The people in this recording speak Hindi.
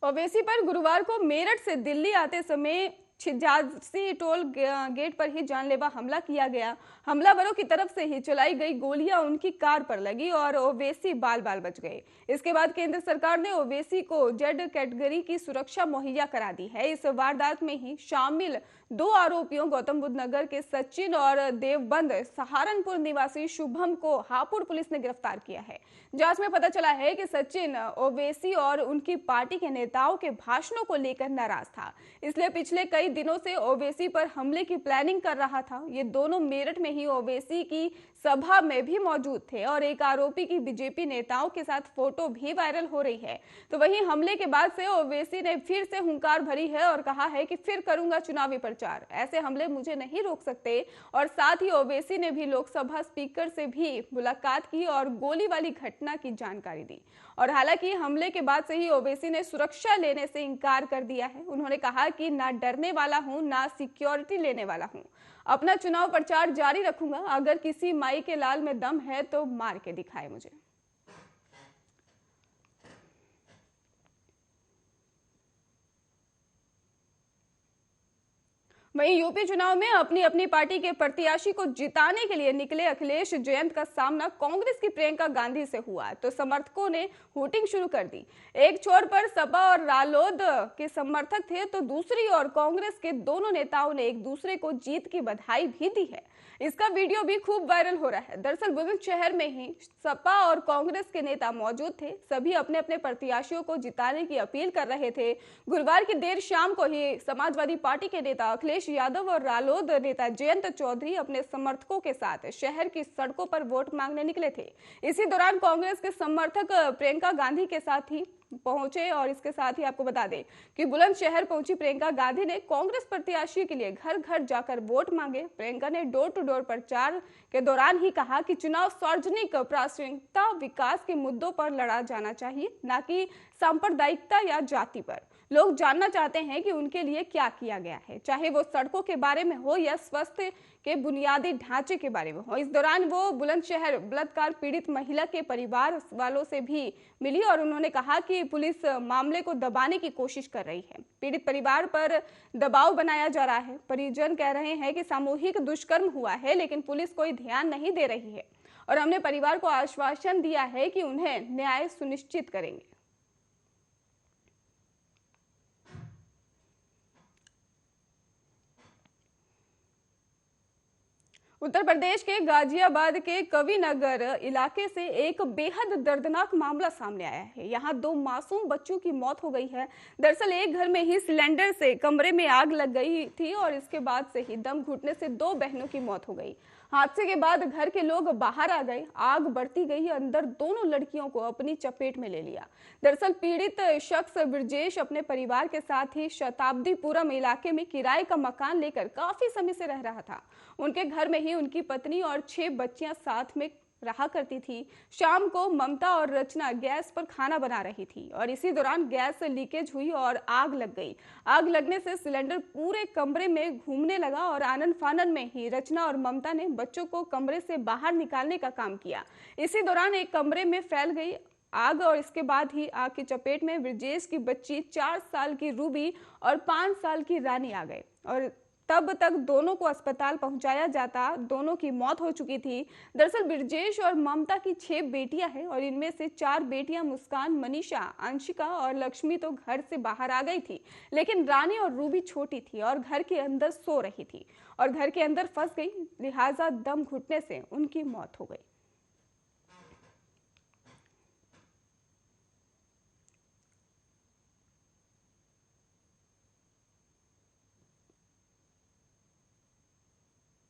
ओवैसी पर गुरुवार को मेरठ से दिल्ली आते समय छिंजासी टोल गेट पर ही जानलेवा हमला किया गया। हमलावरों की तरफ से ही चलाई गई गोलियां उनकी कार पर लगी और ओवैसी बाल बाल बच गए। इसके बाद केंद्र सरकार ने ओवैसी को जेड कैटेगरी की सुरक्षा मुहैया करा दी है। इस वारदात में ही शामिल दो आरोपियों गौतम बुद्ध नगर के सचिन और देवबंद सहारनपुर निवासी शुभम को हापुड़ पुलिस ने गिरफ्तार किया है। जांच में पता चला है कि सचिन ओवैसी और उनकी पार्टी के नेताओं के भाषणों को लेकर नाराज था, इसलिए पिछले कई दिनों से ओवैसी पर हमले की प्लानिंग कर रहा था। ये दोनों मेरठ में ही ओवैसी की सभा में भी मौजूद थे और एक आरोपी की बीजेपी नेताओं के साथ फोटो भी वायरल हो रही है। तो वहीं हमले के बाद से ओवैसी ने फिर से हुंकार भरी है और कहा है कि फिर करूंगा चुनावी प्रचार, ऐसे हमले मुझे नहीं रोक सकते। और साथ ही ओवैसी ने भी लोकसभा स्पीकर से भी मुलाकात की और गोली वाली घटना की जानकारी दी। और हालांकि हमले के बाद से ही ओवैसी ने सुरक्षा लेने से इनकार कर दिया है। उन्होंने कहा कि ना डरने वाला हूं, ना सिक्योरिटी लेने वाला हूं, अपना चुनाव प्रचार जारी रखूंगा। अगर किसी माई के लाल में दम है तो मार के दिखाए मुझे। वहीं यूपी चुनाव में अपनी अपनी पार्टी के प्रत्याशी को जिताने के लिए निकले अखिलेश जयंत का सामना कांग्रेस की प्रियंका गांधी से हुआ तो समर्थकों ने वोटिंग शुरू कर दी। एक छोर पर सपा और रालोद के समर्थक थे तो दूसरी ओर कांग्रेस के दोनों नेताओं ने एक दूसरे को जीत की बधाई भी दी है। इसका वीडियो भी खूब वायरल हो रहा है। दरअसल बुलंदशहर में ही सपा और कांग्रेस के नेता मौजूद थे। सभी अपने अपने प्रत्याशियों को जिताने की अपील कर रहे थे। गुरुवार की देर शाम को ही समाजवादी पार्टी के नेता अखिलेश यादव और रालोद नेता जयंत चौधरी अपने समर्थकों के साथ शहर की सड़कों पर वोट मांगने निकले थे। इसी दौरान कांग्रेस के समर्थक प्रियंका गांधी के साथ ही पहुंचे और इसके साथ ही आपको बता दें कि बुलंदशहर पहुंची प्रियंका गांधी ने कांग्रेस प्रत्याशी के लिए घर घर जाकर वोट मांगे। प्रियंका ने डोर टू डोर प्रचार के दौरान ही कहा कि चुनाव सार्वजनिक प्राथमिकता विकास के मुद्दों पर लड़ा जाना चाहिए, न कि सांप्रदायिकता या जाति पर। लोग जानना चाहते हैं कि उनके लिए क्या किया गया है, चाहे वो सड़कों के बारे में हो या स्वास्थ्य के बुनियादी ढांचे के बारे में हो। इस दौरान वो बुलंदशहर बलात्कार पीड़ित महिला के परिवार वालों से भी मिली और उन्होंने कहा कि पुलिस मामले को दबाने की कोशिश कर रही है। पीड़ित परिवार पर दबाव बनाया जा रहा है। परिजन कह रहे हैं कि सामूहिक दुष्कर्म हुआ है लेकिन पुलिस कोई ध्यान नहीं दे रही है और हमने परिवार को आश्वासन दिया है कि उन्हें न्याय सुनिश्चित करेंगे। उत्तर प्रदेश के गाजियाबाद के कविनगर इलाके से एक बेहद दर्दनाक मामला सामने आया है। यहाँ दो मासूम बच्चों की मौत हो गई है। दरअसल एक घर में ही सिलेंडर से कमरे में आग लग गई थी और इसके बाद से ही दम घुटने से दो बहनों की मौत हो गई। हादसे के बाद घर के लोग बाहर आ गए। आग बढ़ती गई, अंदर दोनों लड़कियों को अपनी चपेट में ले लिया। दरअसल पीड़ित शख्स ब्रजेश अपने परिवार के साथ ही शताब्दीपुरम इलाके में किराए का मकान लेकर काफी समय से रह रहा था। उनके घर में ही उनकी पत्नी और 6 बच्चियां साथ में रहा करती थी। शाम को ममता और रचना गैस पर खाना बना रही थी और इसी दौरान गैस लीकेज हुई और आग लग गई। आग लगने से सिलेंडर पूरे कमरे में घूमने लगा और आनन फानन में ही रचना और ममता ने बच्चों को कमरे से बाहर निकालने का काम किया। इसी दौरान एक कमरे में फैल गई आग और इसके बाद ही आग की चपेट में ब्रजेश की बच्ची 4 साल की रूबी और 5 साल की रानी आ गए और तब तक दोनों को अस्पताल पहुंचाया जाता दोनों की मौत हो चुकी थी। दरअसल ब्रजेश और ममता की 6 बेटियां हैं और इनमें से 4 बेटियां मुस्कान, मनीषा, अंशिका और लक्ष्मी तो घर से बाहर आ गई थी, लेकिन रानी और रूबी छोटी थी और घर के अंदर सो रही थी और घर के अंदर फंस गई, लिहाजा दम घुटने से उनकी मौत हो गई।